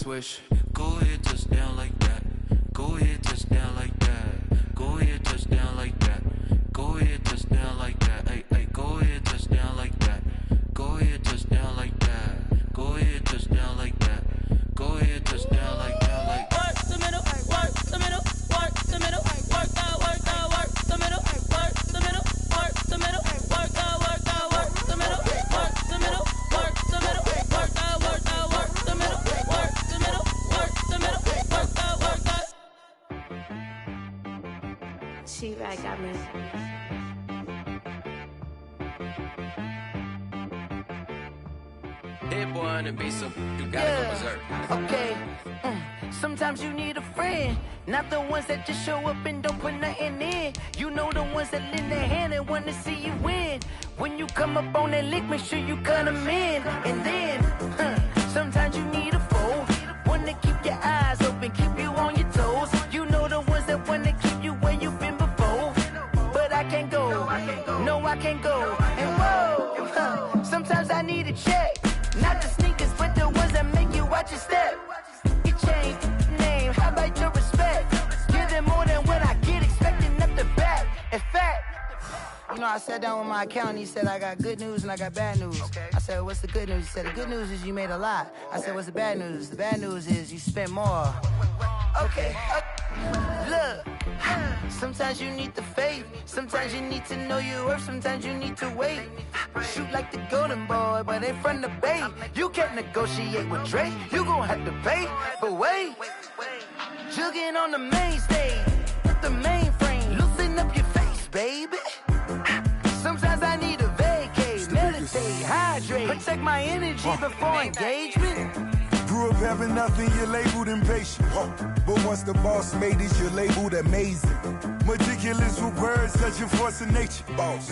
swish. Go ahead, touchdown like that. Go ahead, touchdown like that. Go ahead, touchdown like that. Go ahead, touchdown like that. Hey, hey, go ahead, touchdown like that. Go ahead, touchdown like that. Go ahead, touchdown like that. Go ahead, touchdown like that. Like work the middle, work the middle, work the middle, work out, work out, work the middle, work the middle, work the middle, work out, work out, work the middle, work the middle, work the middle, work out, work out, work the middle, work the middle, work the middle, work out, work out. She right got me. hit boy on the beat, so you gotta go berserk. Okay. Sometimes you need a friend, not the ones that just show up and don't put nothing in. You know the ones that lend their hand and want to see you win. When you come up on that lick, make sure you cut them in. And then, sometimes you need a foe, one to keep your eyes open, keep you on your toes. You know the ones that want to keep you where you've been before. But I can't go, no I can't go. And whoa, sometimes I need a check. Not the sneakers, but the ones that make you watch your step. You change name, how about your respect? Give them more than what I get, expecting up the back. In fact, you know, I sat down with my accountant, he said, I got good news and I got bad news. I said, what's the good news? He said, the good news is you made a lot. I said, what's the bad news? The bad news is you spent more. Okay, look, sometimes you need the faith, sometimes you need to know your worth, sometimes you need to wait. Shoot like the golden boy, but in front of the bay. You can't negotiate with Drake, you gon' have to pay. But wait, jugging on the main stage, with the mainframe, loosen up your face, baby. Sometimes I need a vacate, meditate, hydrate, protect my energy before engagement. Grew up having nothing, you're labeled impatient. But once the boss made it, you're labeled amazing. Meticulous with words, such a force of nature. Boss.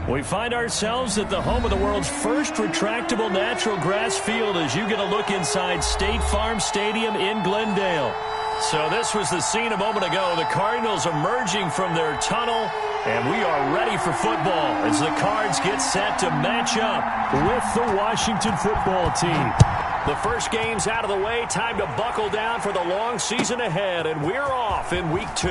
We find ourselves at the home of the world's first retractable natural grass field as you get a look inside State Farm Stadium in Glendale. So this was the scene a moment ago. The Cardinals emerging from their tunnel, and we are ready for football as the Cards get set to match up with the Washington football team. The first game's out of the way. Time to buckle down for the long season ahead, and we're off in week 2.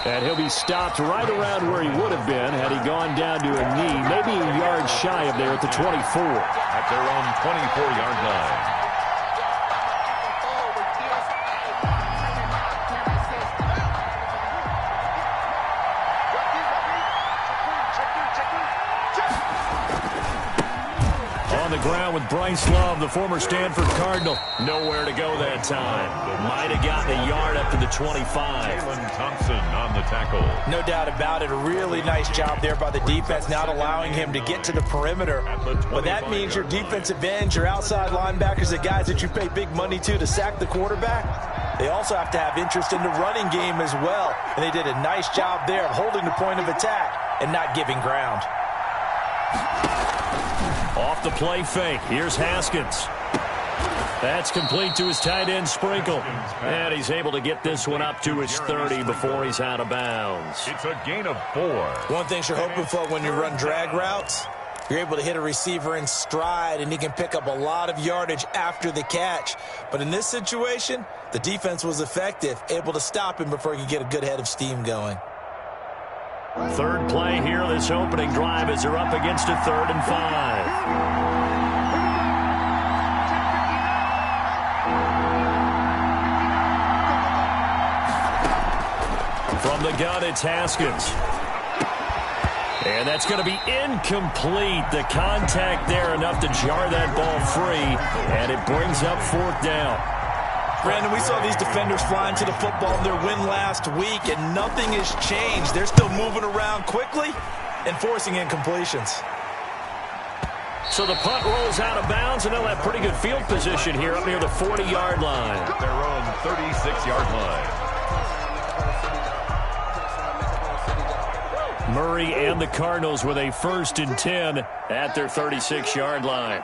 And he'll be stopped right around where he would have been had he gone down to a knee, maybe a yard shy of there at the 24. At their own 24-yard line. On the ground with Bryce Love, the former Stanford Cardinal. Nowhere to go that time. Might have gotten a yard up to the 25. Jalen Thompson on the tackle. No doubt about it. A really nice job there by the defense, not allowing him to get to the perimeter. But that means your defensive ends, your outside linebackers, the guys that you pay big money to sack the quarterback, they also have to have interest in the running game as well. And they did a nice job there of holding the point of attack and not giving ground. Off the play fake. Here's Haskins. That's complete to his tight end, Sprinkle. And he's able to get this one up to his 30 before he's out of bounds. It's a gain of 4. One thing you're hoping for when you run drag routes, you're able to hit a receiver in stride, and he can pick up a lot of yardage after the catch. But in this situation, the defense was effective, able to stop him before he could get a good head of steam going. Third play here, this opening drive, as they're up against a 3rd and 5. From the gun, it's Haskins. And that's going to be incomplete. The contact there enough to jar that ball free, and it brings up 4th down. Brandon, we saw these defenders flying to the football in their win last week, and nothing has changed. They're still moving around quickly and forcing incompletions. So the punt rolls out of bounds, and they'll have pretty good field position here up near the 40-yard line. Their own 36-yard line. Murray and the Cardinals with a 1st and 10 at their 36-yard line.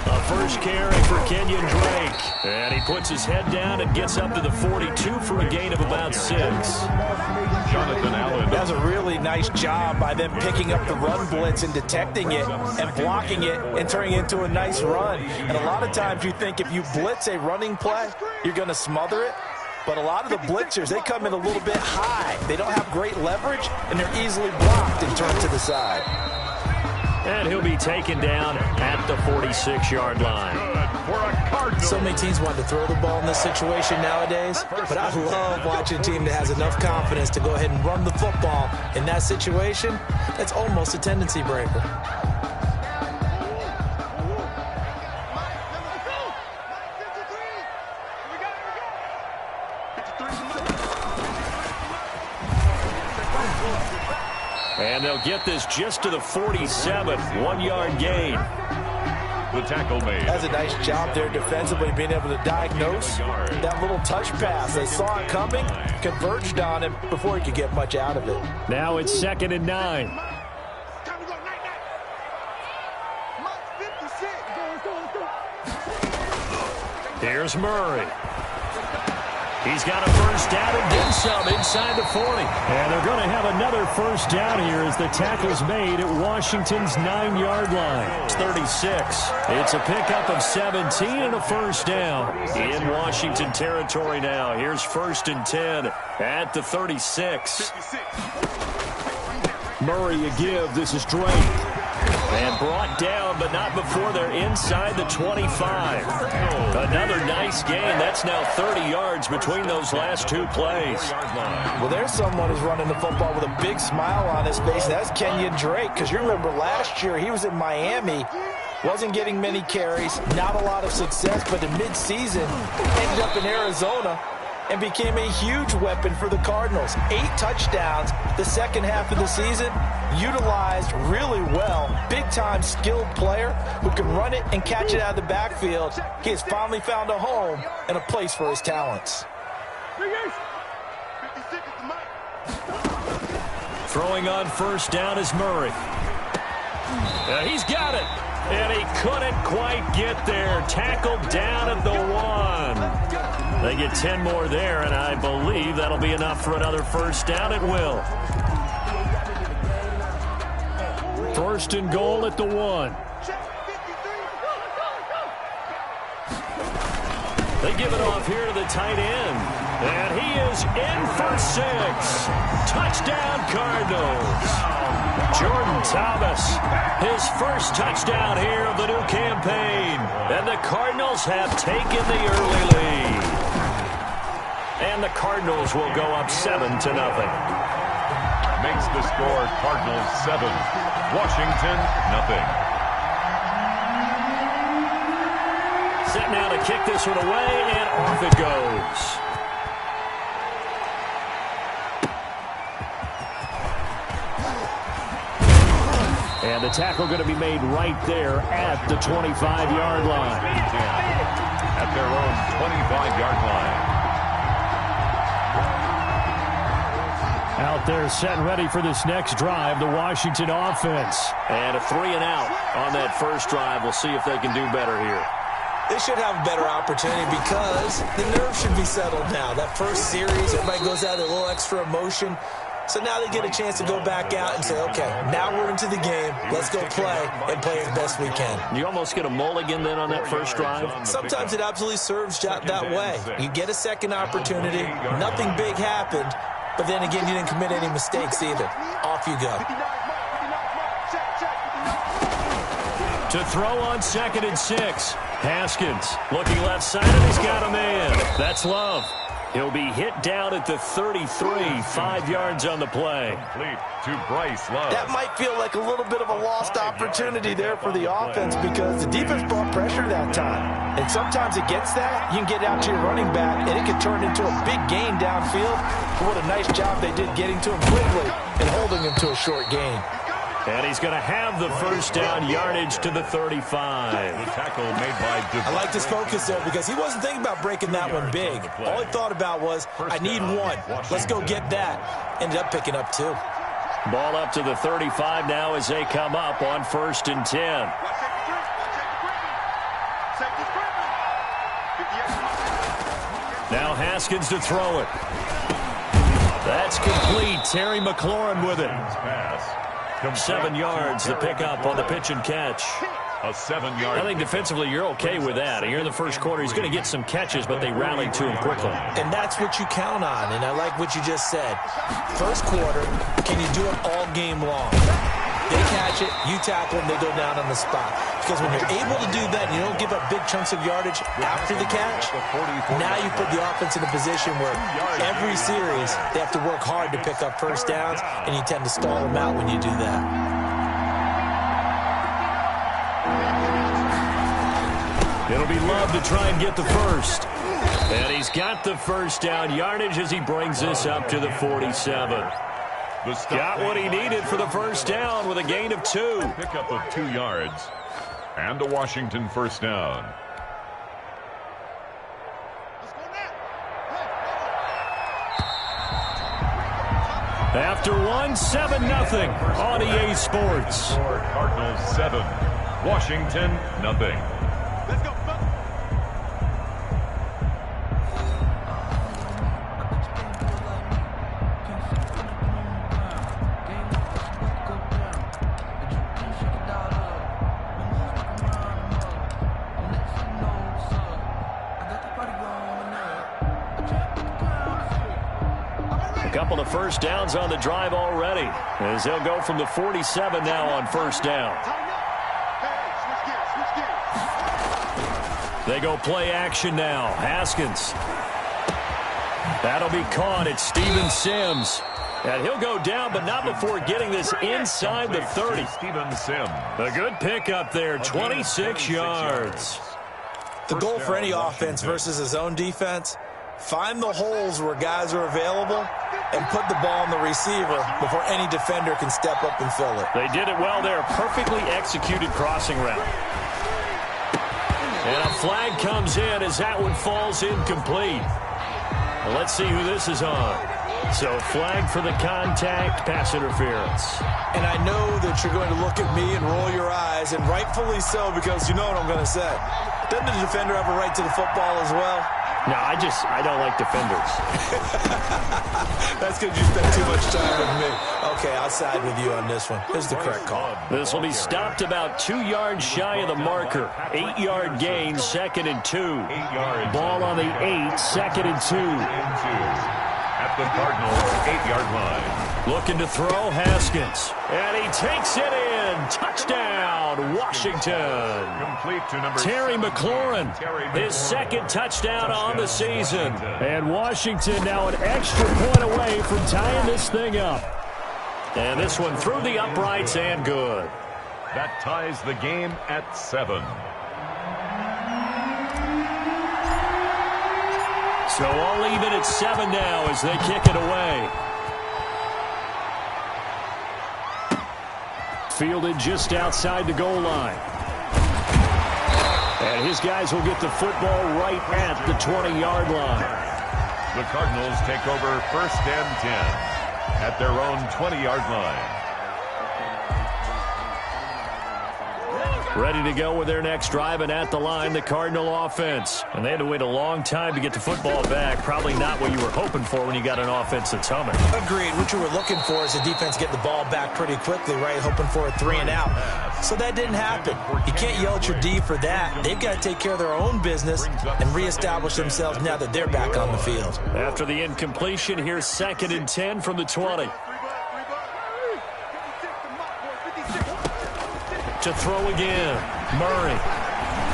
A 1st first carry for Kenyon Drake. And he puts his head down and gets up to the 42 for a gain of about 6. Jonathan Allen. That's a really nice job by them picking up the run blitz and detecting it and blocking it and turning it into a nice run. And a lot of times you think if you blitz a running play, you're going to smother it. But a lot of the blitzers, they come in a little bit high. They don't have great leverage, and they're easily blocked and turned to the side. And he'll be taken down at the 46-yard line. So many teams want to throw the ball in this situation nowadays, but I love watching a team that has enough confidence to go ahead and run the football. In that situation, that's almost a tendency breaker. And they'll get this just to the 47, 1-yard gain. The tackle made. That's a nice job there defensively, being able to diagnose that little touch pass. They saw it coming, converged on him before he could get much out of it. Now it's 2nd and 9. Here's Murray. He's got a first down and then some inside the 40. And they're going to have another first down here as the tackle's made at Washington's 9-yard line. It's 36. It's a pickup of 17 and a first down in Washington territory now. Here's 1st and 10 at the 36. Murray a give. This is Drake. And brought down, but not before they're inside the 25. Another nice gain. That's now 30 yards between those last two plays. Well, there's someone who's running the football with a big smile on his face. That's Kenyon Drake, because you remember last year he was in Miami, wasn't getting many carries, not a lot of success, but in midseason ended up in Arizona and became a huge weapon for the Cardinals. 8 touchdowns the second half of the season, utilized really well. Big-time skilled player who can run it and catch it out of the backfield. He has finally found a home and a place for his talents. Throwing on first down is Murray. He's got it. And he couldn't quite get there. Tackled down at the 1. They get 10 more there, and I believe that'll be enough for another first down. It will. 1st and goal at the 1. They give it off here to the tight end. And he is in for 6. Touchdown, Cardinals. Jordan Thomas, his first touchdown here of the new campaign. And the Cardinals have taken the early lead. And the Cardinals will go up 7-0. Makes the score Cardinals 7, Washington nothing. Set now to kick this one away, and off it goes. And the tackle going to be made right there at the 25-yard line. At their own 25-yard line. Out there set and ready for this next drive, the Washington offense. And a 3 and out on that first drive. We'll see if they can do better here. They should have a better opportunity because the nerves should be settled now. That first series, everybody goes out with a little extra emotion. So now they get a chance to go back out and say, okay, now we're into the game. Let's go play and play as best we can. You almost get a mulligan then on that first drive? Sometimes it absolutely serves that way. You get a second opportunity. Nothing big happened. But then again, you didn't commit any mistakes either. Off you go. To throw on 2nd and 6. Haskins looking left side, and he's got a man. That's Love. He'll be hit down at the 33, 5 yards on the play. Complete to Bryce Love. That might feel like a little bit of a lost opportunity there for the offense because the defense brought pressure that time. And sometimes against that, you can get out to your running back, and it can turn into a big gain downfield. But what a nice job they did getting to him quickly and holding him to a short gain. And he's going to have the first down yardage to the 35. The tackle made by I like his focus there because he wasn't thinking about breaking that one big. All he thought about was, I need 1. Let's go get that. Ended up picking up 2. Ball up to the 35 now as they come up on 1st and 10. Now Haskins to throw it. That's complete. Terry McLaurin with it. 7 yards, the pickup on the pitch and catch. A 7-yard. I think defensively you're okay with that. Here in the first quarter, he's going to get some catches, but they rallied to him quickly. And that's what you count on, and I like what you just said. First quarter, can you do it all game long? They catch it, you tackle them, they go down on the spot. Because when you're able to do that and you don't give up big chunks of yardage after the catch, now you put the offense in a position where every series they have to work hard to pick up first downs, and you tend to stall them out when you do that. It'll be Love to try and get the first. And he's got the first down yardage as he brings this up to the 47. Got what he needed for the first down with a gain of 2. Pickup of 2 yards. And a Washington first down. After 1, 7-0 on EA Sports. Cardinals 7, Washington nothing. Let's go. A couple of first downs on the drive already, as they'll go from the 47 now on first down. They go play action now. Haskins. That'll be caught. It's Steven Sims. And he'll go down, but not before getting this inside the 30. Steven Sims. A good pickup there, 26 yards. The goal for any offense versus a zone defense, find the holes where guys are available and put the ball on the receiver before any defender can step up and fill it. They did it well there. Perfectly executed crossing route. And a flag comes in as that one falls incomplete. Well, let's see who this is on. So flag for the contact, pass interference. And I know that you're going to look at me and roll your eyes, and rightfully so, because you know what I'm going to say. Doesn't the defender have a right to the football as well? No, I don't like defenders. That's because you spend too much time with me. Okay, I'll side with you on this one. Here's the correct call. This will be stopped about 2 yards shy of the marker. 8-yard gain, 2nd and 2. Ball on the 8, 2nd and 2. At the Cardinals' 8-yard line. Looking to throw, Haskins. And he takes it in. Touchdown, Washington. Complete to number Terry McLaurin, his 2nd touchdown on the season. And Washington now an extra point away from tying this thing up. And this one through the uprights and good. That ties the game at 7. So all even at 7 now as they kick it away. Fielded just outside the goal line. And his guys will get the football right at the 20-yard line. The Cardinals take over 1st and 10 at their own 20-yard line. Ready to go with their next drive, and at the line, the Cardinal offense. And they had to wait a long time to get the football back. Probably not what you were hoping for when you got an offense that's humming. Agreed. What you were looking for is the defense getting the ball back pretty quickly, right? Hoping for a 3 and out. So that didn't happen. You can't yell at your D for that. They've got to take care of their own business and reestablish themselves now that they're back on the field. After the incompletion, here's 2nd and 10 from the 20. To throw again, Murray.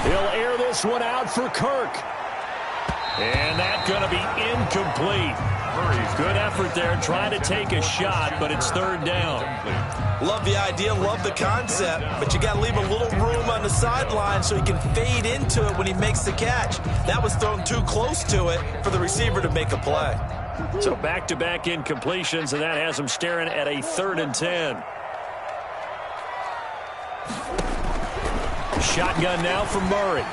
He'll air this one out for Kirk. And that's going to be incomplete. Good effort there, trying to take a shot, but it's 3rd down. Love the idea, love the concept, but you got to leave a little room on the sideline so he can fade into it when he makes the catch. That was thrown too close to it for the receiver to make a play. So back-to-back incompletions, and that has him staring at a 3rd and 10. Shotgun now from Murray.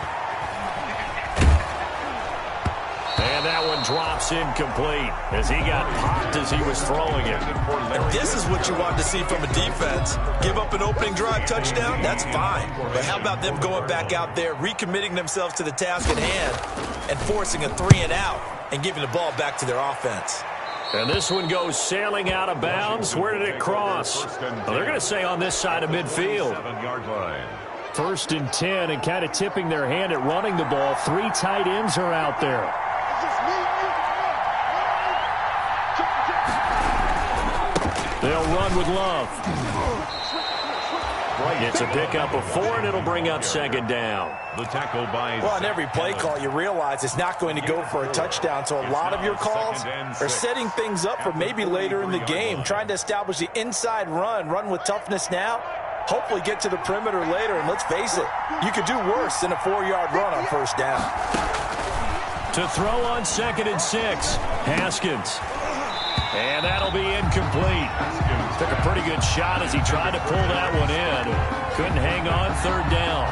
And that one drops incomplete as he got popped as he was throwing it. And this is what you want to see from a defense. Give up an opening drive touchdown, that's fine. But how about them going back out there, recommitting themselves to the task at hand, and forcing a 3 and out? and giving the ball back to their offense. And this one goes sailing out of bounds. Where did it cross? Well, they're going to say on this side of midfield. 7-yard line. 1st and 10, and kind of tipping their hand at running the ball. 3 tight ends are out there. They'll run with Love. It's a pickup of 4, and it'll bring up 2nd down. The tackle by... Well, on every play call, you realize it's not going to go for a touchdown, so a lot of your calls are setting things up for maybe later in the game, trying to establish the inside run with toughness now, hopefully get to the perimeter later, and let's face it, you could do worse than a 4-yard run on 1st down. To throw on 2nd and 6, Haskins. And that'll be incomplete. Took a pretty good shot as he tried to pull that one in. Couldn't hang on 3rd down.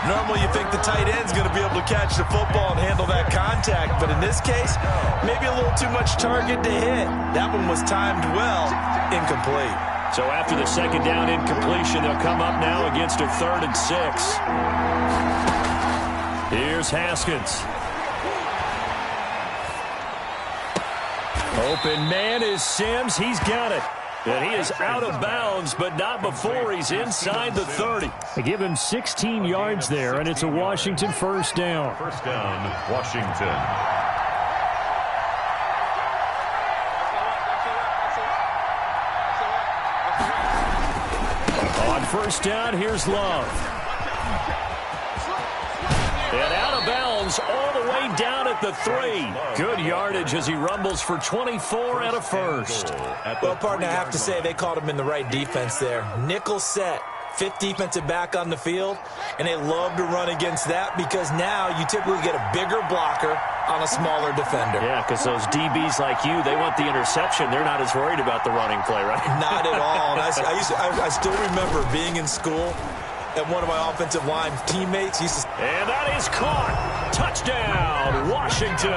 Normally you think the tight end's going to be able to catch the football and handle that contact, but in this case, maybe a little too much target to hit. That one was timed well, incomplete. So after the 2nd down incompletion, they'll come up now against a 3rd and 6. Here's Haskins. Open man is Sims. He's got it. And he is out of bounds, but not before he's inside the 30. They give him 16 yards there, and it's a Washington 1st down. 1st down, Washington. On 1st down, here's Love. And out of bounds all the way down at the 3. Good yardage as he rumbles for 24 and a 1st. Well, partner, I have to say they caught him in the right defense there. Nickel set, 5th defensive back on the field, and they love to run against that because now you typically get a bigger blocker on a smaller defender. Yeah, because those DBs like you, they want the interception. They're not as worried about the running play, right? Not at all. And I still remember being in school, and one of my offensive line teammates used to... And that is caught. Touchdown, Washington.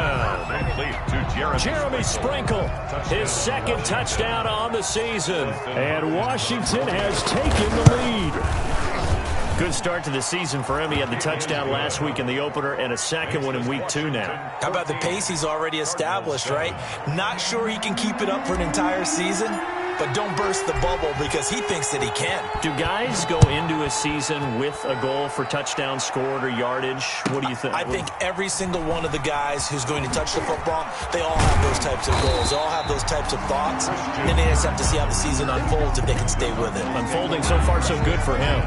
Jeremy Sprinkle, his 2nd touchdown on the season. And Washington has taken the lead. Good start to the season for him. He had the touchdown last week in the opener and a 2nd one in week 2 now. How about the pace he's already established, right? Not sure he can keep it up for an entire season, but don't burst the bubble because he thinks that he can. Do guys go into a season with a goal for touchdown scored or yardage? What do you think? I think every single one of the guys who's going to touch the football, they all have those types of goals. They all have those types of thoughts. And then they just have to see how the season unfolds if they can stay with it. Unfolding so far so good for him.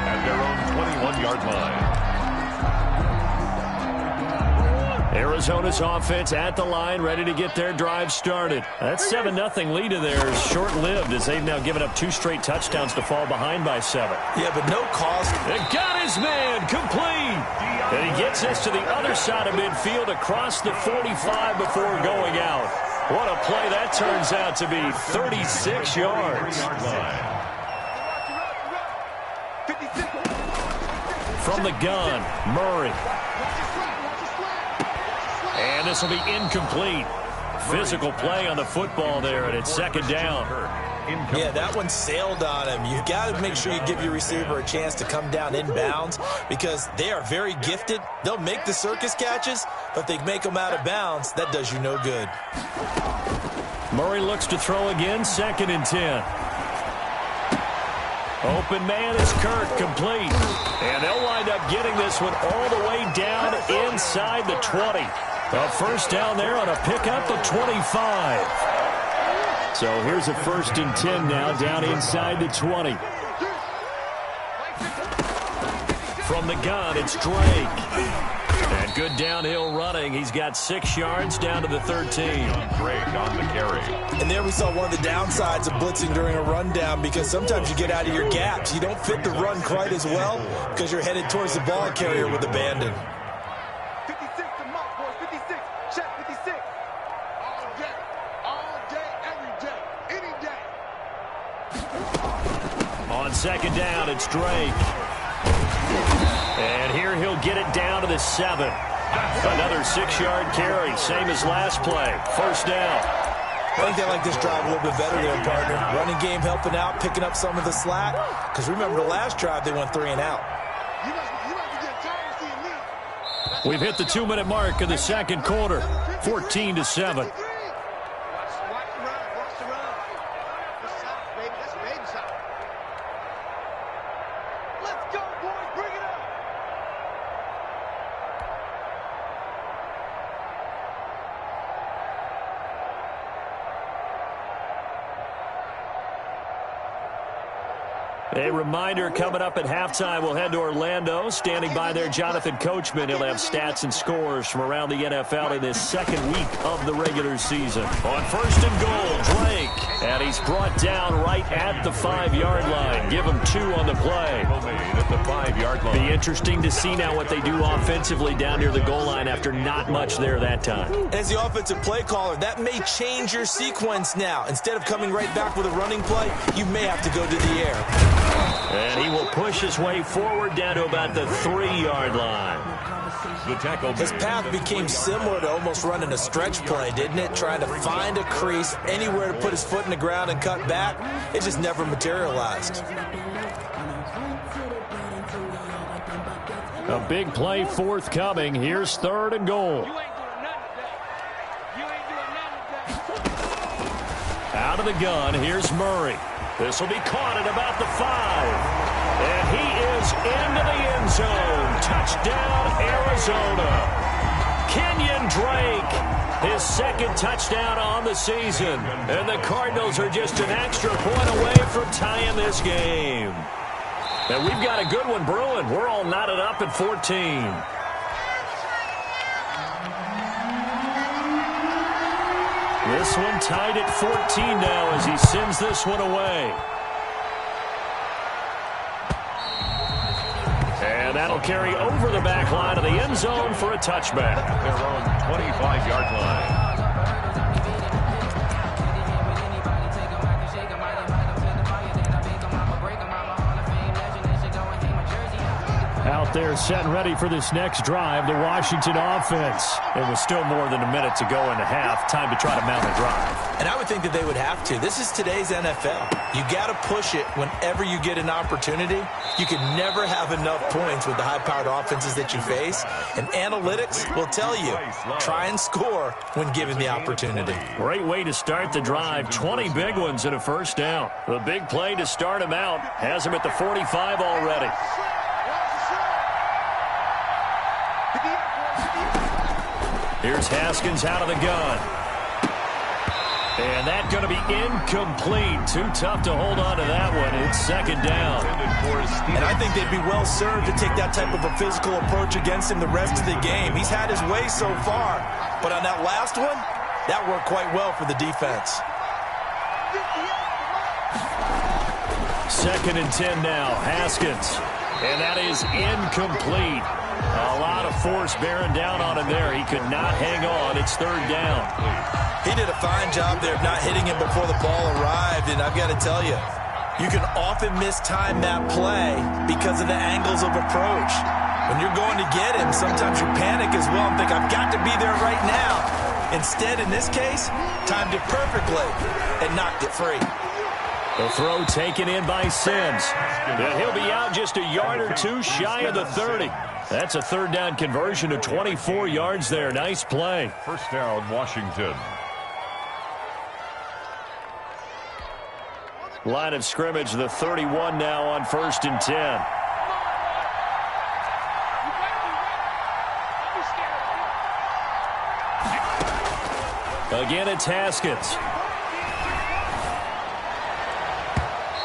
At their own 21-yard line. Arizona's offense at the line, ready to get their drive started. That 7-0 lead of theirs short-lived as they've now given up 2 straight touchdowns to fall behind by 7. Yeah, but no cost. And got his man complete. And he gets this to the other side of midfield across the 45 before going out. What a play that turns out to be. 36 yards. From the gun, Murray. And this will be incomplete. Physical play on the football there, and it's 2nd down. Yeah, that one sailed on him. You've got to make sure you give your receiver a chance to come down inbounds because they are very gifted. They'll make the circus catches, but they make them out of bounds. That does you no good. Murray looks to throw again, 2nd and 10. Open man is Kirk, complete. And they'll wind up getting this one all the way down inside the 20. A 1st down there on a pickup of 25. So here's a 1st and 10 now down inside the 20. From the gun, it's Drake. And good downhill running. He's got 6 yards down to the 13. Drake on the carry. And there we saw one of the downsides of blitzing during a rundown because sometimes you get out of your gaps. You don't fit the run quite as well because you're headed towards the ball carrier with abandon. 56 to mark, boys. 56. Check 56. All day, every day, any day. On 2nd down, it's Drake. And here he'll get it down to the 7. Another 6-yard carry, same as last play. 1st down. I think they like this drive a little bit better there, partner. Running game helping out, picking up some of the slack. Because remember the last drive, they went 3 and out. You must be getting tired of seeing me. We've hit the 2-minute mark of the second quarter, 14-7. A reminder, coming up at halftime, we'll head to Orlando. Standing by there, Jonathan Coachman. He'll have stats and scores from around the NFL in this second week of the regular season. On first and goal, Drake. And he's brought down right at the 5-yard line. Give him 2 on the play. At the 5-yard line. Be interesting to see now what they do offensively down near the goal line after not much there that time. As the offensive play caller, that may change your sequence now. Instead of coming right back with a running play, you may have to go to the air. And he will push his way forward down to about the 3-yard line. The tackle. His path became similar to almost running a stretch play, didn't it? Trying to find a crease, anywhere to put his foot in the ground and cut back. It just never materialized. A big play forthcoming. Here's 3rd and goal. Out of the gun, here's Murray. This will be caught at about the 5. And he is into the end zone. Touchdown, Arizona. Kenyon Drake, his 2nd touchdown on the season. And the Cardinals are just an extra point away from tying this game. And we've got a good one brewing. We're all knotted up at 14. This one tied at 14 now as he sends this one away. And that'll carry over the back line of the end zone for a touchback. Their own 25-yard line. Out there set and ready for this next drive, the Washington offense. It was still more than a minute to go in the half. Time to try to mount a drive. And I would think that they would have to. This is today's NFL. You got to push it whenever you get an opportunity. You can never have enough points with the high-powered offenses that you face. And analytics will tell you, try and score when given the opportunity. Great way to start the drive. 20 big ones and a first down. The big play to start him out has him at the 45 already. Here's Haskins out of the gun. And that's going to be incomplete. Too tough to hold on to that one. It's 2nd down. And I think they'd be well served to take that type of a physical approach against him the rest of the game. He's had his way so far. But on that last one, that worked quite well for the defense. 2nd and 10 now. Haskins. And that is incomplete. A lot of force bearing down on him there. He could not hang on. It's 3rd down. He did a fine job there of not hitting him before the ball arrived. And I've got to tell you, you can often mistime that play because of the angles of approach. When you're going to get him, sometimes you panic as well and think, I've got to be there right now. Instead, in this case, timed it perfectly and knocked it free. The throw taken in by Sims. And he'll be out just a yard or 2 shy of the 30. That's a 3rd down conversion of 24 yards there. Nice play. First down, Washington. Line of scrimmage, the 31 now on 1st and 10. Again, it's Haskins.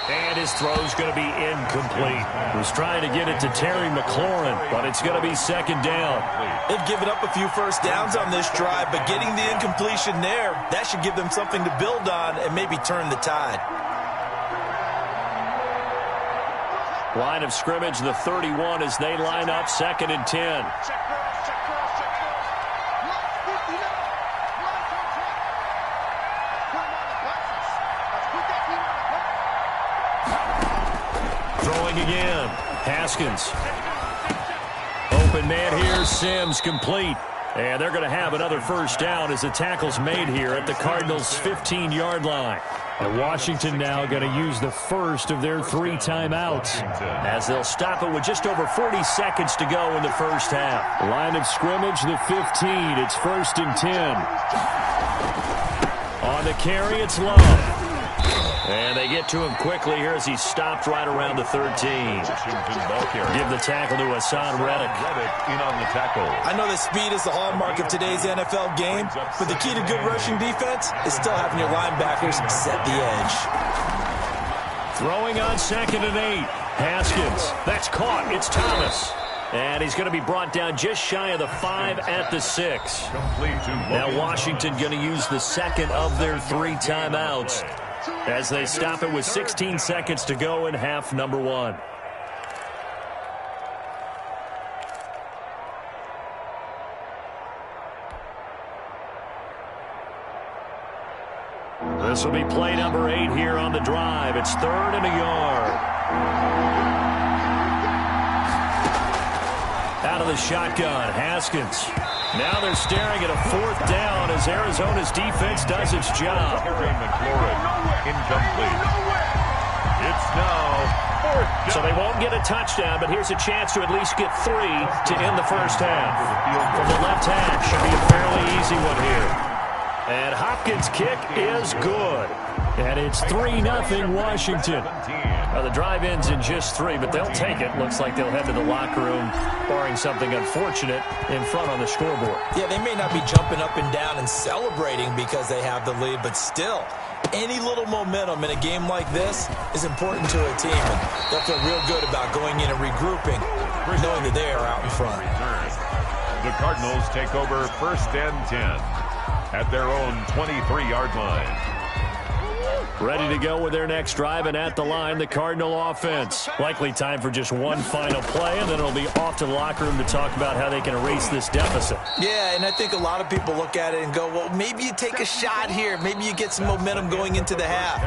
And his throw's going to be incomplete. Was trying to get it to Terry McLaurin, but it's going to be 2nd down. They've given up a few first downs on this drive, but getting the incompletion there, that should give them something to build on and maybe turn the tide. Line of scrimmage, the 31 as they line up 2nd and 10. Throwing again. Haskins. Open man here. Sims complete. And they're going to have another first down as the tackle's made here at the Cardinals' 15-yard line. And Washington now going to use the first of their 3 timeouts as they'll stop it with just over 40 seconds to go in the first half. Line of scrimmage, the 15. It's 1st and 10. On the carry, it's Love. And they get to him quickly here as he's stopped right around the 13. Give the tackle to Hassan Reddick. In on the tackle. I know that speed is the hallmark of today's NFL game, but the key to good rushing defense is still having your linebackers set the edge. Throwing on 2nd and 8. Haskins. That's caught. It's Thomas. And he's going to be brought down just shy of the 5 at the 6. Now Washington going to use the second of their 3 timeouts as they stop it with 16 seconds to go in half number 1. This will be play number 8 here on the drive. It's 3rd and a yard. Out of the shotgun, Haskins. Now they're staring at a 4th down as Arizona's defense does its job. Incomplete. It's now 4th down. So they won't get a touchdown, but here's a chance to at least get 3 to end the first half. From the left hash, should be a fairly easy one here. And Hopkins' kick is good. And it's 3-0 Washington. Now the drive ends in just 3, but they'll take it. Looks like they'll head to the locker room, barring something unfortunate in front on the scoreboard. Yeah, they may not be jumping up and down and celebrating because they have the lead, but still, any little momentum in a game like this is important to a team, and they'll feel real good about going in and regrouping, knowing that they are out in front. The Cardinals take over 1st and 10 at their own 23-yard line. Ready to go with their next drive, and at the line, the Cardinal offense. Likely time for just one final play, and then it'll be off to the locker room to talk about how they can erase this deficit. Yeah, and I think a lot of people look at it and go, well, maybe you take a shot here. Maybe you get some momentum going into the half.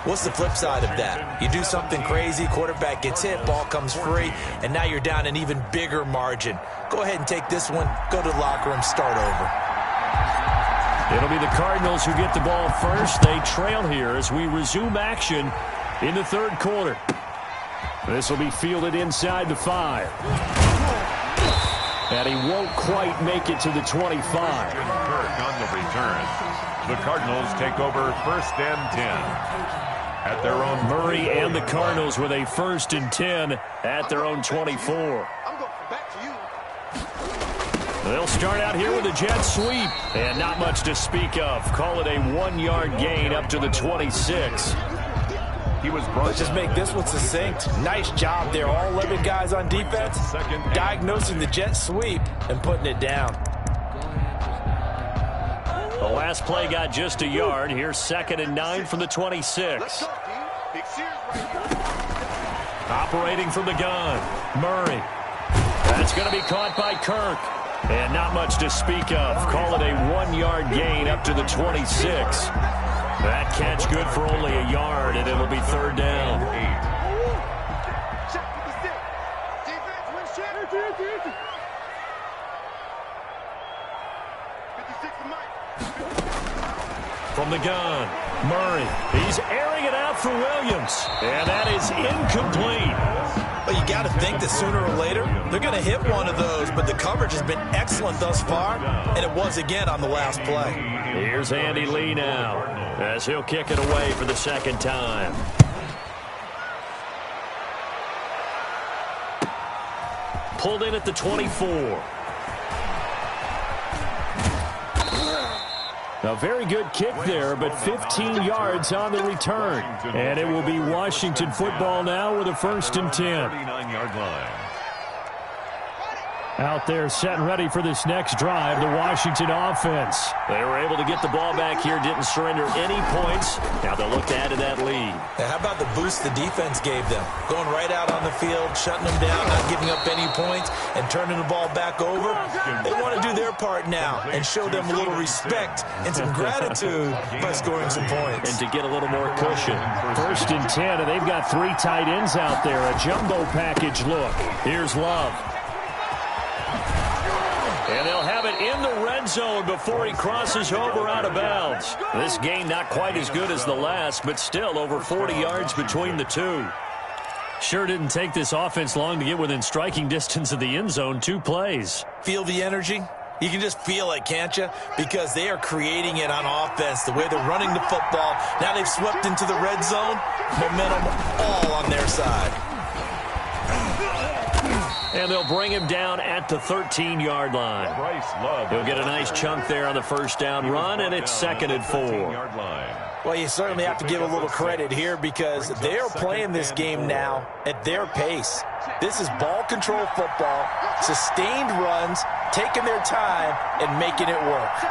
What's the flip side of that? You do something crazy, quarterback gets hit, ball comes free, and now you're down an even bigger margin. Go ahead and take this one, go to the locker room, start over. It'll be the Cardinals who get the ball first. They trail here as we resume action in the 3rd quarter. This will be fielded inside the 5. And he won't quite make it to the 25. Kirk on the return. The Cardinals take over 1st and 10 at their own. Murray and the Cardinals with a 1st and 10 at their own 24. They'll start out here with a jet sweep. And not much to speak of. Call it a 1-yard gain up to the 26. He was brought. Let's just make this one succinct. Nice job there. All 11 guys on defense diagnosing the jet sweep and putting it down. The last play got just a yard. Here's 2nd and 9 from the 26. Operating from the gun, Murray. That's going to be caught by Kirk. And not much to speak of. Call it a 1-yard gain up to the 26. That catch good for only a yard, and it'll be 3rd down. From the gun, Murray. He's airing it out for Williams. And that is incomplete. Well, you got to think that sooner or later they're going to hit one of those, but the coverage has been excellent thus far, and it was again on the last play. Here's Andy Lee now as he'll kick it away for the 2nd time. Pulled in at the 24. A very good kick there, but 15 yards on the return. And it will be Washington football now with a 1st and 10. 39-yard line. Out there set and ready for this next drive, the Washington offense. They were able to get the ball back here, didn't surrender any points. Now they'll look to add to that lead. Now, how about the boost the defense gave them? Going right out on the field, shutting them down, not giving up any points, and turning the ball back over. They want to do their part now and show them a little respect and some gratitude by scoring some points. And to get a little more cushion. 1st and 10, and they've got 3 tight ends out there. A jumbo package look. Here's Love. And they'll have it in the red zone before he crosses over out of bounds. This gain not quite as good as the last, but still over 40 yards between the two. Sure didn't take this offense long to get within striking distance of the end zone. 2 plays. Feel the energy? You can just feel it, can't you? Because they are creating it on offense. The way they're running the football. Now they've swept into the red zone. Momentum all on their side. And they'll bring him down at the 13-yard line. He'll get a nice chunk there on the first down run, and it's 2nd and 4. Well, you certainly have to give a little credit here because they're playing this game now at their pace. This is ball control football, sustained runs, taking their time, and making it work.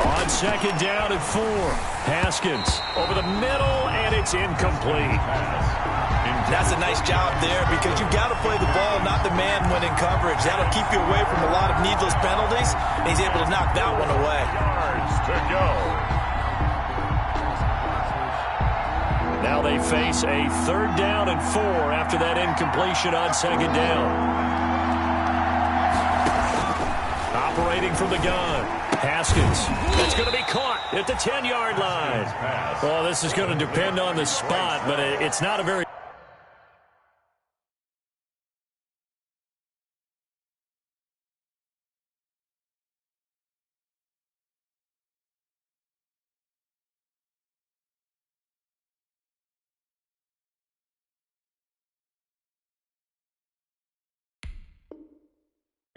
On 2nd down and 4, Haskins over the middle, and it's incomplete. That's a nice job there because you've got to play the ball, not the man when in coverage. That'll keep you away from a lot of needless penalties, and he's able to knock that one away. Yards to go. Now they face a 3rd down and 4 after that incompletion on 2nd down. Operating from the gun, Haskins. It's going to be caught at the 10-yard line. Well, this is going to depend on the spot, but it's not a very...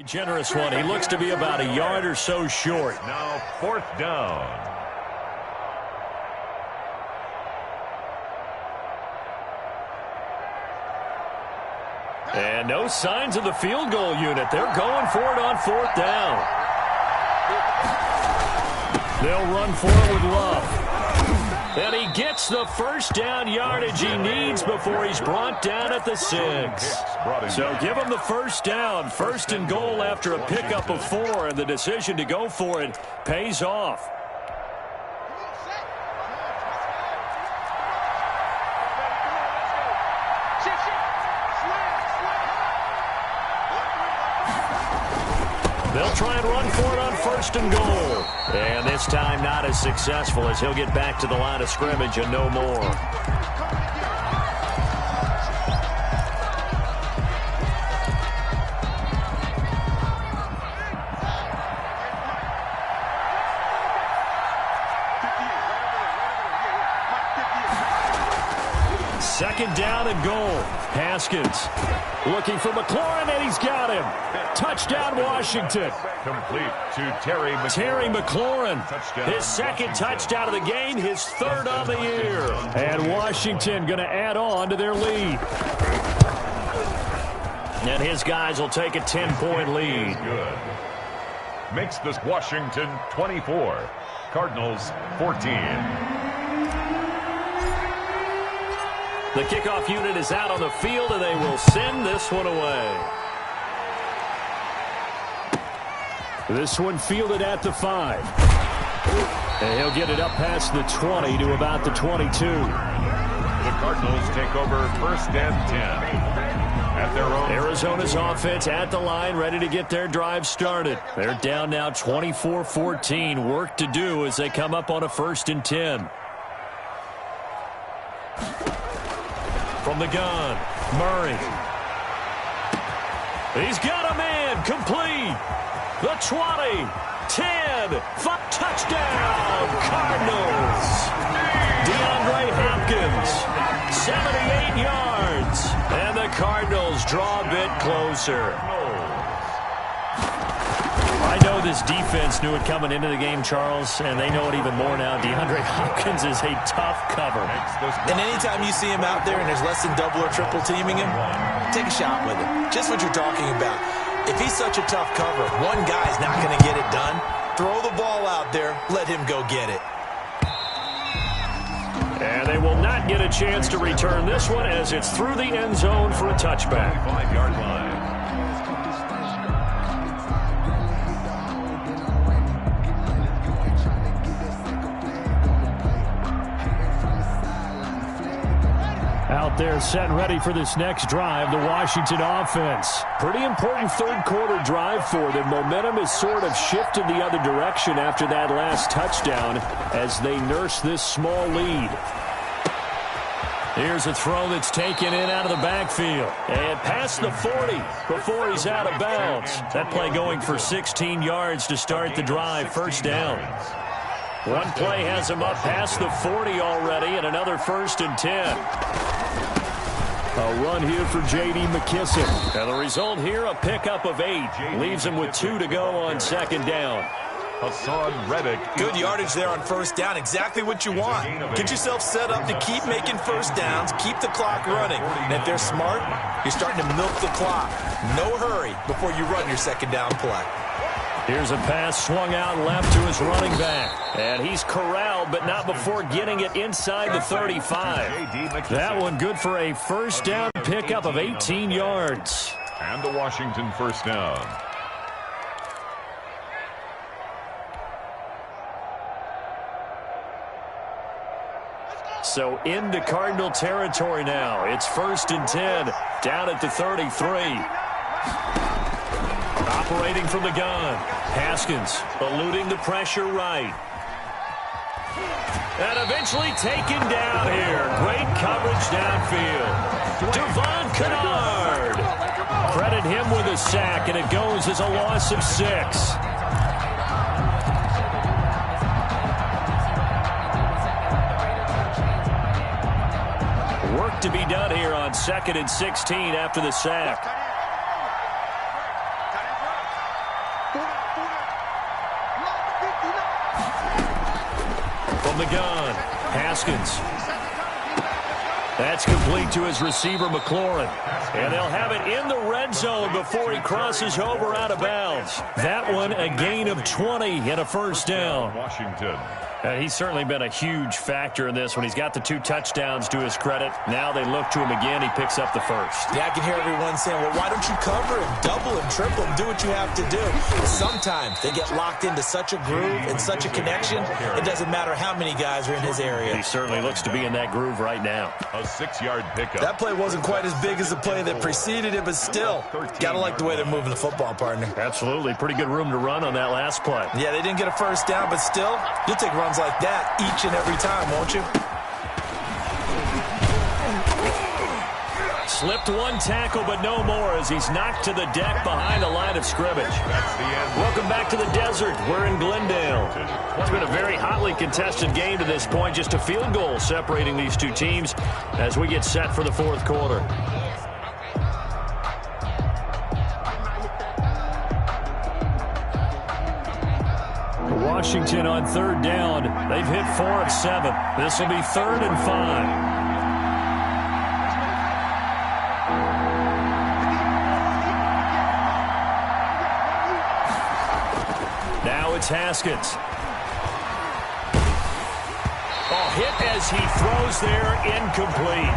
generous one. He looks to be about a yard or so short. Now 4th down. And no signs of the field goal unit. They're going for it on 4th down. They'll run for it with Love. And he gets the first down yardage he needs before he's brought down at the 6. So give him the first down. 1st and goal after a pickup of 4, and the decision to go for it pays off. They'll try and run for it on 1st and goal. And this time not as successful as he'll get back to the line of scrimmage and no more. Second down and goal. Haskins looking for McLaurin, and he's got him. Touchdown, Washington. Complete to Terry McLaurin. Terry McLaurin, his 2nd touchdown of the game, his 3rd on the year. And Washington going to add on to their lead. And his guys will take a 10-point lead. Good. Makes this Washington 24, Cardinals 14. The kickoff unit is out on the field, and they will send this one away. This one fielded at the 5. And he'll get it up past the 20 to about the 22. The Cardinals take over 1st and 10 at their own. Arizona's offense at the line, ready to get their drive started. They're down now 24-14. Work to do as they come up on a 1st and 10. From the gun, Murray. He's got a man, complete. The 20, 10, 5, touchdown, Cardinals. DeAndre Hopkins, 78 yards. And the Cardinals draw a bit closer. I know this defense knew it coming into the game, Charles, and they know it even more now. DeAndre Hopkins is a tough cover. And anytime you see him out there and there's less than double or triple teaming him, take a shot with him. Just what you're talking about. If he's such a tough cover, one guy's not going to get it done. Throw the ball out there. Let him go get it. And they will not get a chance to return this one as it's through the end zone for a touchback. 5-yard line. Out out there set and ready for this next drive, the Washington offense. Pretty important third-quarter drive for them. Momentum has sort of shifted the other direction after that last touchdown as they nurse this small lead. Here's a throw that's taken in out of the backfield. And past the 40 before he's out of bounds. That play going for 16 yards to start the drive, first down. One play has him up past the 40 already, and another 1st and 10. A run here for J.D. McKissick. And the result here, a pickup of 8. Leaves him with 2 to go on 2nd down. Hassan Reddick. Good yardage there on 1st down. Exactly what you want. Get yourself set up to keep making 1st downs, keep the clock running. And if they're smart, you're starting to milk the clock. No hurry before you run your 2nd down play. Here's a pass swung out left to his running back. And he's corralled, but not before getting it inside the 35. That one good for a 1st down pickup of 18 yards. And the Washington 1st down. So into Cardinal territory now. It's 1st and 10, down at the 33. Operating from the gun. Haskins eluding the pressure right. And eventually taken down here. Great coverage downfield. Devon Kennard. Credit him with a sack, and it goes as a loss of 6. Work to be done here on 2nd and 16 after the sack. From the gun, Haskins. That's complete to his receiver, McLaurin. And they'll have it in the red zone before he crosses over out of bounds. That one a gain of 20 and a 1st down. Washington. He's certainly been a huge factor in this when he's got the 2 touchdowns to his credit. Now they look to him again. He picks up the 1st. Yeah, I can hear everyone saying, well, why don't you cover him, double him, triple him, do what you have to do. Sometimes they get locked into such a groove and such a connection, it doesn't matter how many guys are in his area. He certainly looks to be in that groove right now. A 6-yard pickup. That play wasn't quite as big as the play that preceded it, but still, gotta like the way they're moving the football, partner. Absolutely. Pretty good room to run on that last play. Yeah, they didn't get a 1st down, but still, you'll take runs like that each and every time, won't you? Slipped one tackle, but no more as he's knocked to the deck behind the line of scrimmage. Welcome back to the desert. We're in Glendale. It's been a very hotly contested game to this point. Just a field goal separating these two teams as we get set for the 4th quarter. Washington on 3rd down. They've hit 4 of 7. This will be 3rd and 5. Now it's Haskins. Oh, hit as he throws there, incomplete.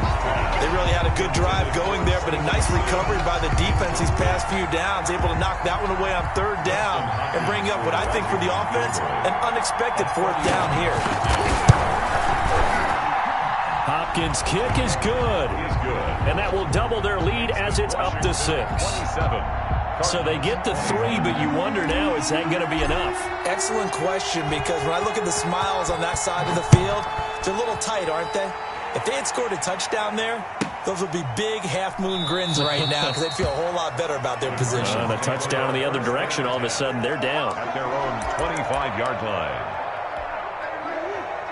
They really had a good drive going there, but a nice recovery by the defense these past few downs, able to knock that one away on 3rd down and bring up what I think for the offense, an unexpected 4th down here. Hopkins' kick is good. And that will double their lead as it's up to 6. So they get the 3, but you wonder now, is that going to be enough? Excellent question, because when I look at the smiles on that side of the field, they're a little tight, aren't they? If they had scored a touchdown there, those would be big half-moon grins right now because they'd feel a whole lot better about their position. The touchdown in the other direction, all of a sudden, they're down. At their own 25-yard line.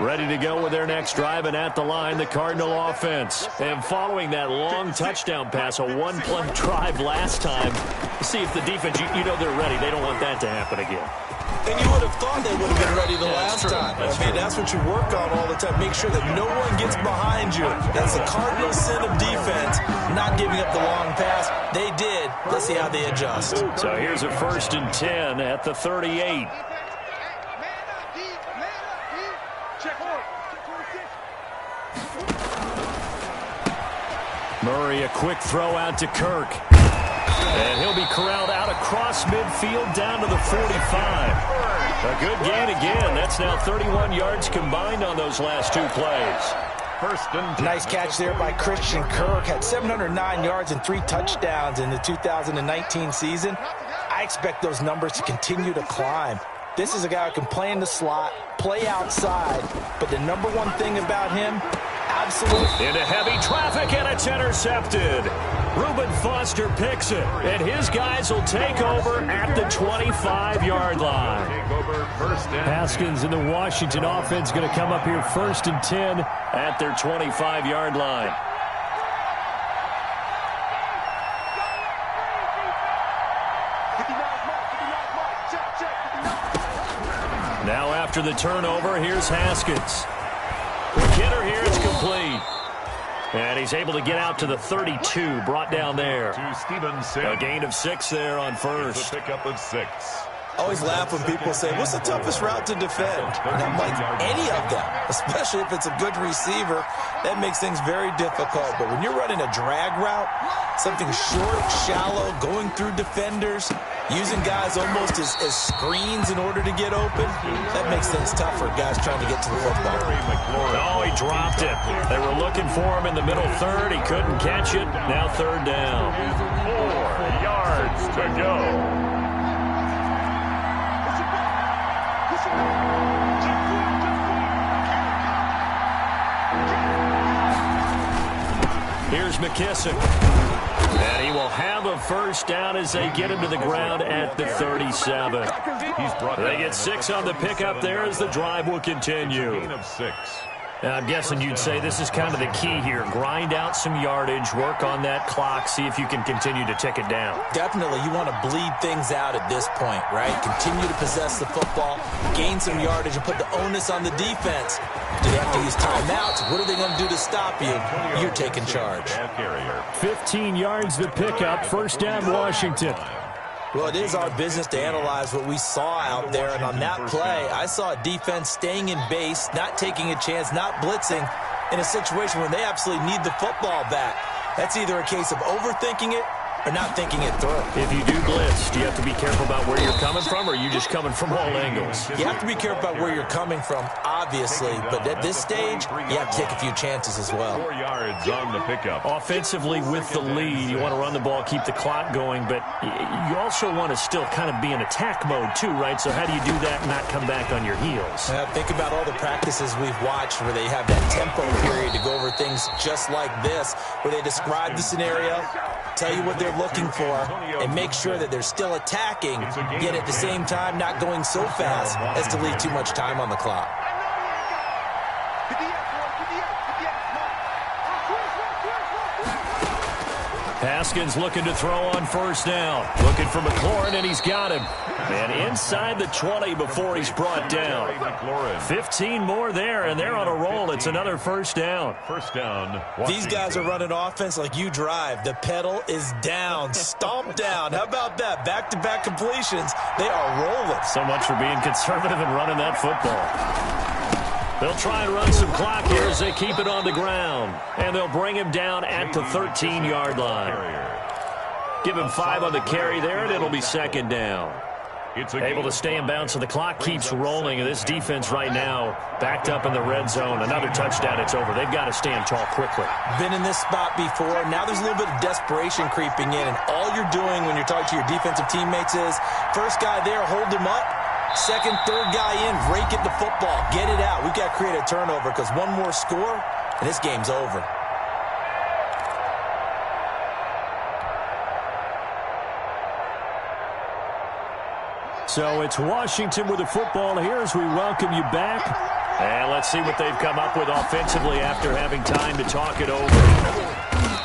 Ready to go with their next drive, and at the line, the Cardinal offense. And following that long touchdown pass, a one-play drive last time, see if the defense, you know they're ready. They don't want that to happen again. And you would have thought they would have been ready the last time. That's what you work on all the time. Make sure that no one gets behind you. That's the cardinal sin of defense, not giving up the long pass. They did. Let's see how they adjust. So here's a 1st and 10 at the 38. Murray, a quick throw out to Kirk. And he'll be corralled out across midfield down to the 45. A good gain again. That's now 31 yards combined on those last 2 plays. first and 10. Nice catch there by Christian Kirk. Had 709 yards and 3 touchdowns in the 2019 season. I expect those numbers to continue to climb. This is a guy who can play in the slot, play outside, but the number one thing about him, absolute. Into heavy traffic, and it's intercepted. Reuben Foster picks it, and his guys will take over at the 25-yard line. Haskins and the Washington offense going to come up here first and 10 at their 25-yard line. Now after the turnover, here's Haskins. Quick hitter here, it's complete. And he's able to get out to the 32, brought down there. To Stevenson. A gain of 6 there on first. It's a pickup of 6. I always laugh when people say, what's the toughest route to defend? And I'm like, any of them, especially if it's a good receiver. That makes things very difficult. But when you're running a drag route, something short, shallow, going through defenders, using guys almost as screens in order to get open, that makes things tougher, guys trying to get to the football. Oh, he dropped it. They were looking for him in the middle third. He couldn't catch it. Now third down. 4 yards to go. Here's McKissick. And he will have a first down as they get him to the ground at the 37. They get 6 on the pickup there as the drive will continue. Gain of 6. I'm guessing you'd say this is kind of the key here. Grind out some yardage, work on that clock, see if you can continue to tick it down. Definitely, you want to bleed things out at this point, right? Continue to possess the football, gain some yardage, and put the onus on the defense. Do they have to use timeouts? What are they going to do to stop you? You're taking charge. 15 yards to pick up, first down Washington. Well, it is our business to analyze what we saw out there, and on that play, I saw a defense staying in base, not taking a chance, not blitzing, in a situation where they absolutely need the football back. That's either a case of overthinking it or not thinking it through. If you do blitz, do you have to be careful about where you're coming from, or are you just coming from all angles? You have to be careful about where you're coming from, obviously, but at this stage, you have to take a few chances as well. 4 yards on the pickup. Offensively, with the lead, you want to run the ball, keep the clock going, but you also want to still kind of be in attack mode too, right? So how do you do that and not come back on your heels? Think about all the practices we've watched where they have that tempo period to go over things just like this, where they describe the scenario, tell you what they're looking for, and make sure that they're still attacking, yet at the same time not going so fast as to leave too much time on the clock. Haskins looking to throw on first down. Looking for McLaurin, and he's got him. And inside the 20 before he's brought down. 15 more there, and they're on a roll. It's another first down. First down. These guys are running offense like you drive. The pedal is down, stomped down. How about that? Back-to-back completions. They are rolling. So much for being conservative and running that football. They'll try and run some clock here as they keep it on the ground. And they'll bring him down at the 13-yard line. Give him 5 on the carry there, and it'll be second down. Able to stay in bounds, so the clock keeps rolling. And this defense right now backed up in the red zone. Another touchdown, it's over. They've got to stand tall quickly. Been in this spot before. Now there's a little bit of desperation creeping in. And all you're doing when you're talking to your defensive teammates is, first guy there, hold him up. Second, third guy in, rake at the football. Get it out. We've got to create a turnover because one more score, and this game's over. So it's Washington with the football here as we welcome you back. And let's see what they've come up with offensively after having time to talk it over.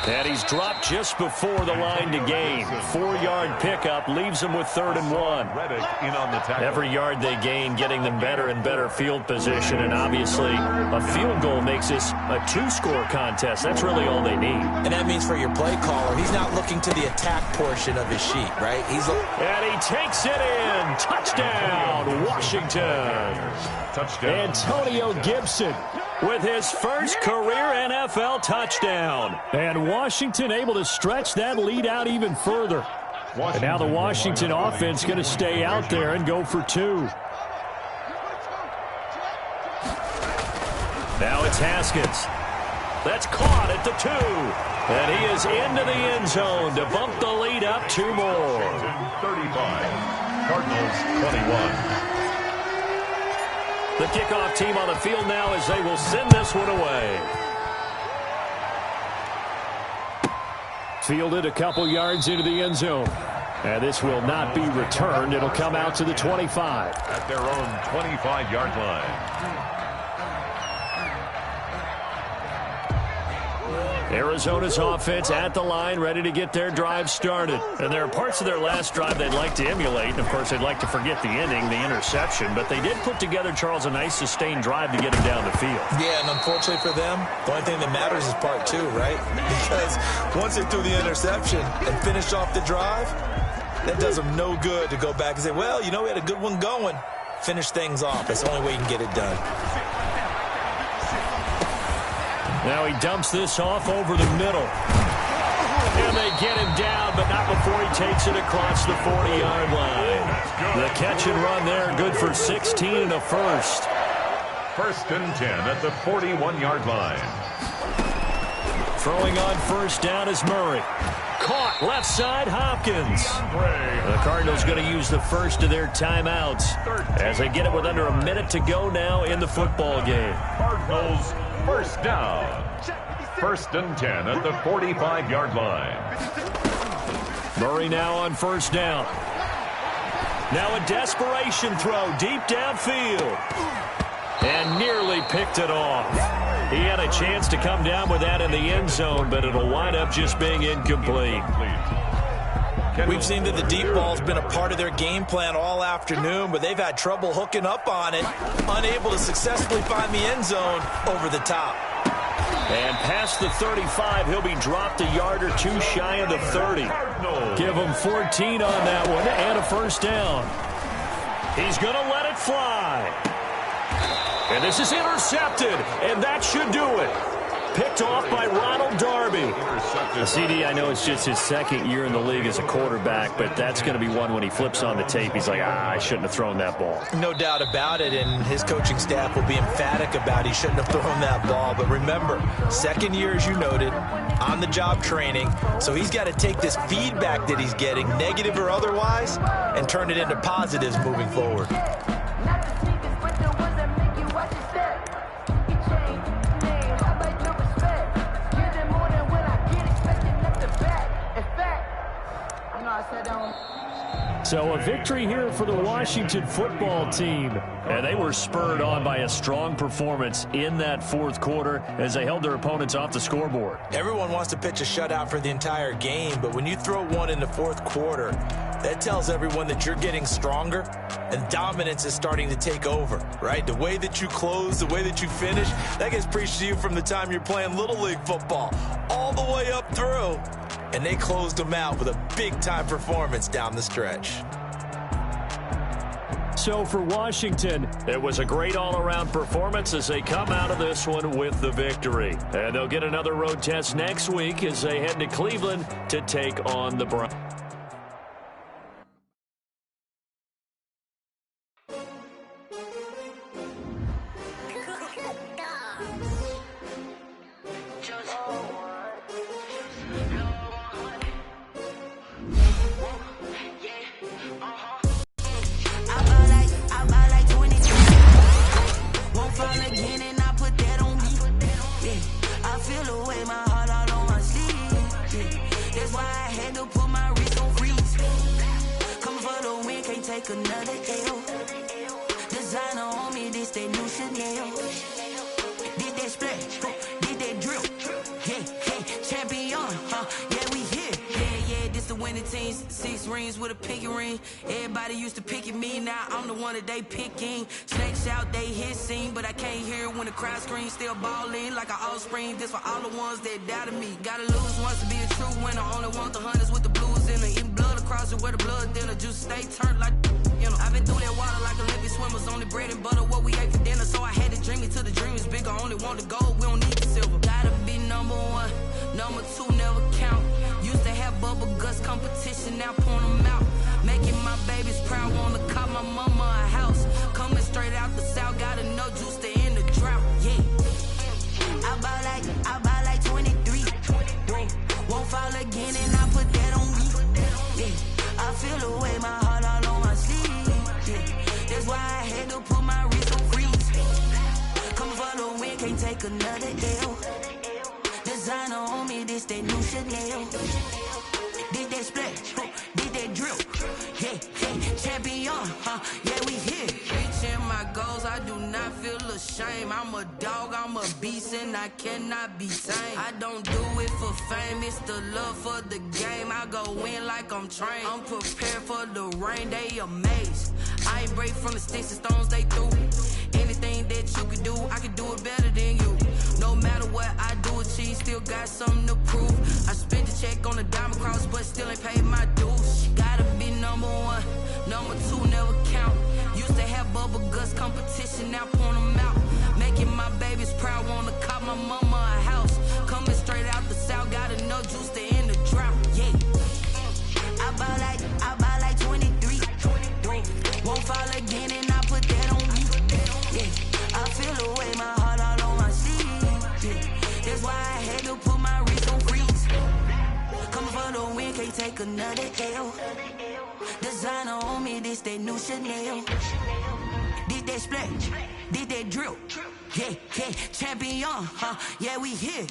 And he's dropped just before the line to gain. 4-yard pickup leaves them with 3rd and 1. Every yard they gain, getting them better and better field position. And obviously, a field goal makes this a 2-score contest. That's really all they need. And that means for your play caller, he's not looking to the attack portion of his sheet, right? And he takes it in. Touchdown, Washington. Touchdown. Antonio Gibson with his first career NFL touchdown. And Washington able to stretch that lead out even further. And now the Washington offense going to stay out there and go for 2. Now it's Haskins. That's caught at the 2. And he is into the end zone to bump the lead up 2 more. 35, Cardinals 21. The kickoff team on the field now as they will send this one away. Fielded a couple yards into the end zone. And this will not be returned. It'll come out to the 25. At their own 25-yard line. Arizona's offense at the line, ready to get their drive started. And there are parts of their last drive they'd like to emulate. And, of course, they'd like to forget the ending, the interception. But they did put together, Charles, a nice sustained drive to get him down the field. Yeah, and unfortunately for them, the only thing that matters is part 2, right? Because once they threw the interception and finished off the drive, that does them no good to go back and say, well, you know, we had a good one going. Finish things off. That's the only way you can get it done. Now he dumps this off over the middle. And they get him down, but not before he takes it across the 40-yard line. The catch and run there, good for 16 and a first. 1st and 10 at the 41-yard line. Throwing on first down is Murray. Caught left side, Hopkins. The Cardinals going to use the first of their timeouts as they get it with under a minute to go now in the football game. Cardinals first down. 1st and 10 at the 45-yard line. Murray now on first down. Now a desperation throw deep downfield. And nearly picked it off. He had a chance to come down with that in the end zone, but it'll wind up just being incomplete. We've seen that the deep ball's been a part of their game plan all afternoon, but they've had trouble hooking up on it, unable to successfully find the end zone over the top. And past the 35, he'll be dropped a yard or 2 shy of the 30. Give him 14 on that one and a first down. He's going to let it fly. And this is intercepted, and that should do it. Picked off by Ronald Darby. CD, I know it's just his 2nd year in the league as a quarterback, but that's going to be one when he flips on the tape. He's like, I shouldn't have thrown that ball. No doubt about it, and his coaching staff will be emphatic about he shouldn't have thrown that ball. But remember, 2nd year, as you noted, on-the-job training, so he's got to take this feedback that he's getting, negative or otherwise, and turn it into positives moving forward. So a victory here for the Washington football team. And they were spurred on by a strong performance in that 4th quarter as they held their opponents off the scoreboard. Everyone wants to pitch a shutout for the entire game, but when you throw one in the 4th quarter, that tells everyone that you're getting stronger and dominance is starting to take over, right? The way that you close, the way that you finish, that gets preached to you from the time you're playing Little League football all the way up through. And they closed them out with a big-time performance down the stretch. So for Washington, it was a great all-around performance as they come out of this one with the victory. And they'll get another road test next week as they head to Cleveland to take on the Browns. Still ballin' like an offspring. This for all the ones that doubted me. Gotta lose once to be a true winner. Only want the hunters with the blues in it. Eating blood across it where the blood dinner. Just stay turned like, you know. I've been through that water like Olympic swimmers. Only bread and butter what we ate for dinner. So I had to dream it till the dream is bigger. Only want the gold, we don't need the silver. Gotta be number 1, number 2 never count. Used to have bubble guts competition, now point them out. Making my babies proud, wanna call my mama a house. Coming straight out the south, got enough juice to end the drought, yeah. I ball like can't take another L. Designer on me, this that new Chanel. Did that splash, did that drill. Yeah, yeah, champion, yeah, we here. Reaching my goals, I do not feel ashamed. I'm a dog, I'm a beast, and I cannot be tamed. I don't do it for fame, it's the love for the game. I go in like I'm trained. I'm prepared for the rain, they amazed. I ain't break from the sticks and stones they threw. Anything that you can do, I can do it better than you. No matter what I do, achieve, still got something to prove. I spent a check on the diamond cross, but still ain't paid my dues. Gotta be number one, number two never count. Used to have bubble guts competition, now point them out. Making my babies proud, wanna cop my mama a house. Coming straight out the south, got enough juice to end the drought. Yeah, I buy like 23. Won't fall again, and I put that on me. Yeah, I feel the way, my heart all on my sleeve. Yeah, that's why I had to put my wrist on freeze. Coming for the win, can't take another L. Designer on me, this that new Chanel. Did that splash, did that drill. Yeah, yeah, champion, yeah, we here.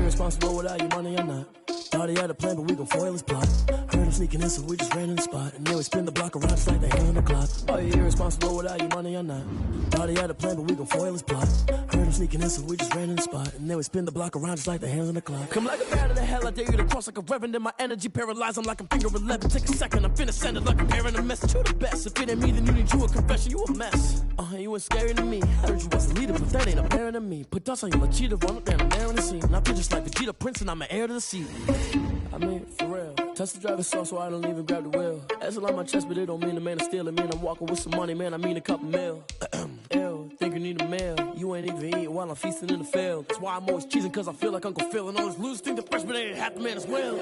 Responsible without your money or not. Thought he had a plan, but we gon' foil his plot. Heard him sneaking in, so we just ran in the spot. And then we spin the block around just like the hand on the clock. Are you irresponsible without your money or not? Thought he had a plan, but we gon' foil his plot. Heard him sneaking in, so we just ran in the spot. And then we spin the block around just like the hands on the clock. Come like a bat of the hell, I dare you to cross like a reverend. In my energy paralyzed, I'm like a finger 11. Take a second, I'm finna send it like a parent a message. You the best, if it ain't me, then you need you a confession. You a mess. You ain't scary to me. I heard you was a leader, but that ain't apparent to me. Put dust on you like cheetah, run up there and there in the scene. I feel just like Vegeta Prince, and I'm an heir to the seat. I mean, for real. Touch the driver's soft, so I don't even grab the wheel. That's a lot on my chest, but it don't mean the man is stealing. Man, I'm walking with some money, man, I mean a couple mil. Ew, think you need a meal. You ain't even eating while I'm feasting in the field. That's why I'm always cheesing, cause I feel like Uncle Phil. And all those losers think the freshman ain't half the man as well.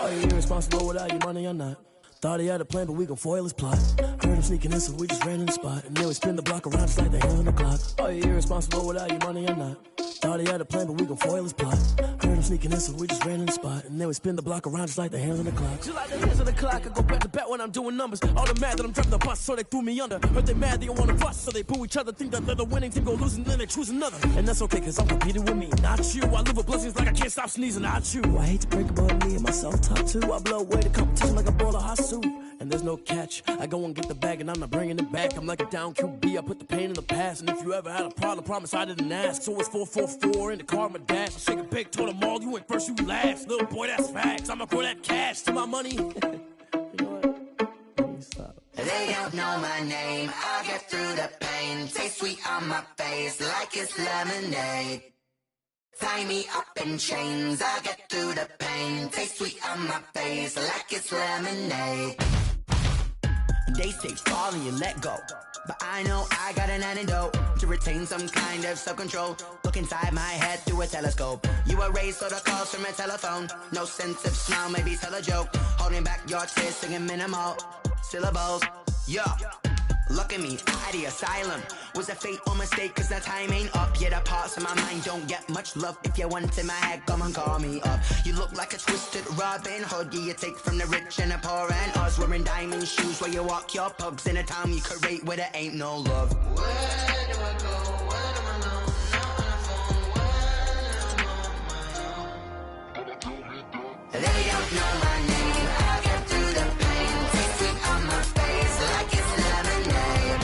Are you irresponsible without your money or not? Thought he had a plan, but we gon' foil his plot. Heard him sneaking in, so we just ran in the spot. And then we spin the block around just like the hands on the clock. Are you irresponsible without your money or not? Thought he had a plan, but we gon' foil his plot. Heard him sneaking in, so we just ran in the spot. And then we spin the block around just like the hands on the clock. Just like the hands on the clock, I go back to back when I'm doing numbers. All the mad that I'm driving the bus, so they threw me under. Heard they mad, they don't wanna bust, so they boo each other. Think that they're the winning team, go losing, then they choose another. And that's okay, cause I'm competing with me, not you. I live with blessings like I can't stop sneezing, not you. I hate to break about me and my self-talk too. I blow away the competition like a ball of hot soup. And there's no catch. I go and get the bag and I'm not bringing it back. I'm like a down QB, I put the pain in the past. And if you ever had a problem, promise I didn't ask. So it's 444 in the car, my dash. I shake a big, told them all, you ain't first, you last. Little boy, that's facts. I'ma throw that cash to my money. You know what? Stop. They don't know my name, I'll get through the pain. Taste sweet on my face like it's lemonade. Tie me up in chains, I'll get through the pain. Taste sweet on my face like it's lemonade. They say fall and you let go, but I know I got an antidote to retain some kind of self-control. Look inside my head through a telescope. You erase all the calls from a telephone. No sense of smile, maybe tell a joke. Holding back your tears, singing minimal syllables. Yeah, look at me, at the asylum. Was a fate or mistake, cause the time ain't up. Yet the parts of my mind don't get much love. If you want in my head, come and call me up. You look like a twisted Robin Hood. Yeah, you take from the rich and the poor and us. Wearing diamond shoes where you walk your pugs in a town you create where there ain't no love. Where do I go? Where do I know? Not on the phone, when I'm on my own. They don't know my name, I'll get through the pain. Taste sweet on my face like it's lemonade.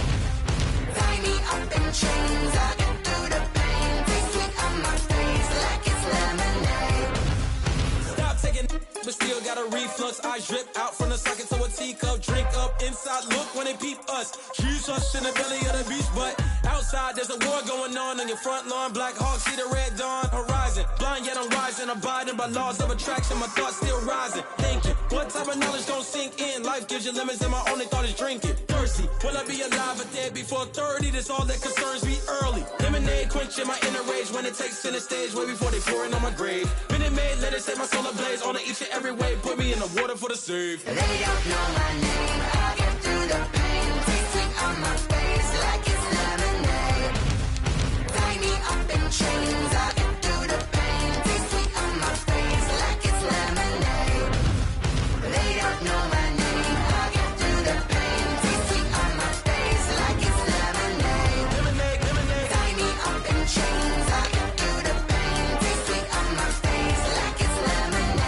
Tie me up in chains, I'll get through the pain. Taste sweet on my face like it's lemonade. Stop taking but still got a reflux. I drip out from the socket to a teacup. Drink up inside, look when they peep us. She's us in the belly of the beach, but outside there's a war going on your front lawn. Black Hawk, see the red dawn horizon. Blind yet I'm rising, abiding by laws of attraction. My thoughts still rising, thinking, what type of knowledge don't sink in? Life gives you limits and my only thought is drinking. Thirsty, will I be alive or dead before 30? That's all that concerns me early. Lemonade quenching my inner rage when it takes center stage way before they pour it on my grave. Minute Maid, let it set my soul ablaze on each and every way. Put me in the water for the save. They don't know my name. I get through the pain. Taste sweet on my face like it's lemonade. Tie me up in chains. I get through the pain. Taste sweet on my face like it's lemonade. They don't know my name. I get through the pain. Taste sweet on my face like it's lemonade. Lemonade, lemonade. Tie me up in chains. I get through the pain. Taste sweet on my face like it's lemonade.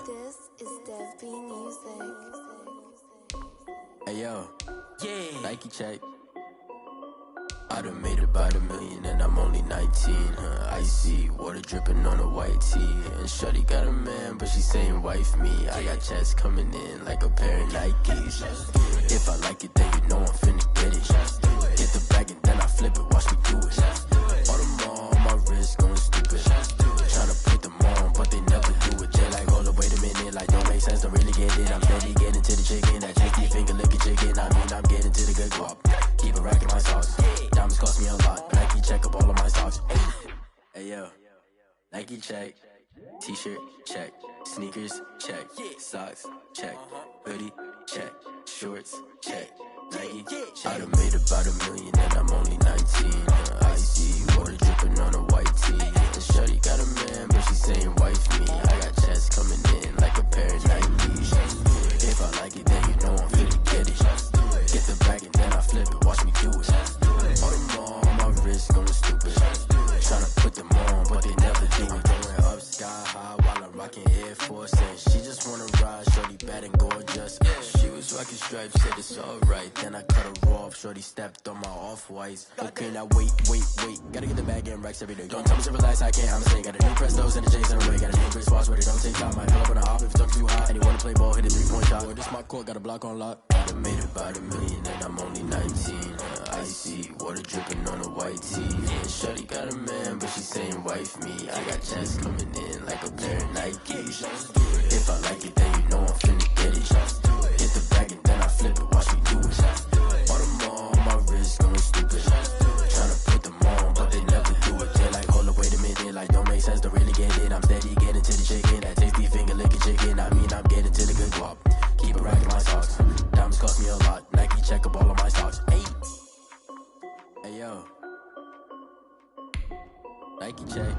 This is Dev Music. Hey yo, yeah, Nike check. I done made about $1 million and I'm only 19. Icy water dripping on a white tee. And shorty got a man, but she saying wife me. I got checks coming in like a pair of Nikes. If I like it, then you know I'm finna get it. Get the bag and then I flip it, watch me do it. All them on my wrist going stupid. Tryna put them on, but they never do it. They like, hold up, wait a minute, like don't make sense, don't really get it. I'm steady getting to the chicken, that tasty finger licking chicken. I mean, I'm getting to the good guap. Keep a rack in my socks. Diamonds cost me a lot. Nike check up all of my socks. Hey yo, Nike check. T-shirt check. Sneakers check. Socks check. Hoodie check. Shorts check. Nike. I done made about $1 million and I'm only 19. Icy water dripping on a white tee. And shorty got a man, but she saying wife me. I got checks coming in like a pair of Nikes. If I like it, then you know I'm finna get it. Get the bag and then I flip it, watch me do it. All them on my wrist going stupid. Tryna put them on, but they never do it. Going up sky high while I'm rocking Air Force. And she just wanna ride, shorty bad and gorgeous. She was rocking stripes, said it's alright. Then I cut her off, shorty stepped on my off-whites. Okay, now wait. Gotta get the bag and racks every day. Don't tell me to relax, I can't, I'm saying. Got a new Prestos and a J's on the way. Got a new Chris Watch, but it don't take time. I pull up on a hop if it's talking too hot. And he wanna play ball, hit a 3-point shot. Boy, this my court, got a block on lock. I done made about $1 million and I'm only 19. Icy water dripping on a white tee. And shorty got a man, but she saying wife me. I got checks coming in like a pair of Nikes. If I like it, then you know I'm finna get it. Get the bag and then I flip it, watch me do it. All them on my wrist going stupid. Tryna put them on, but they never do it. They like, hold up, wait a minute, like don't make sense, don't really get it. I'm steady getting to the chicken, that tasty finger licking chicken. I mean, I'm getting to the good guap. Keep a rack in my socks. Diamonds cost me a lot. Nike check up all of my stocks. Hey yo, Nike check.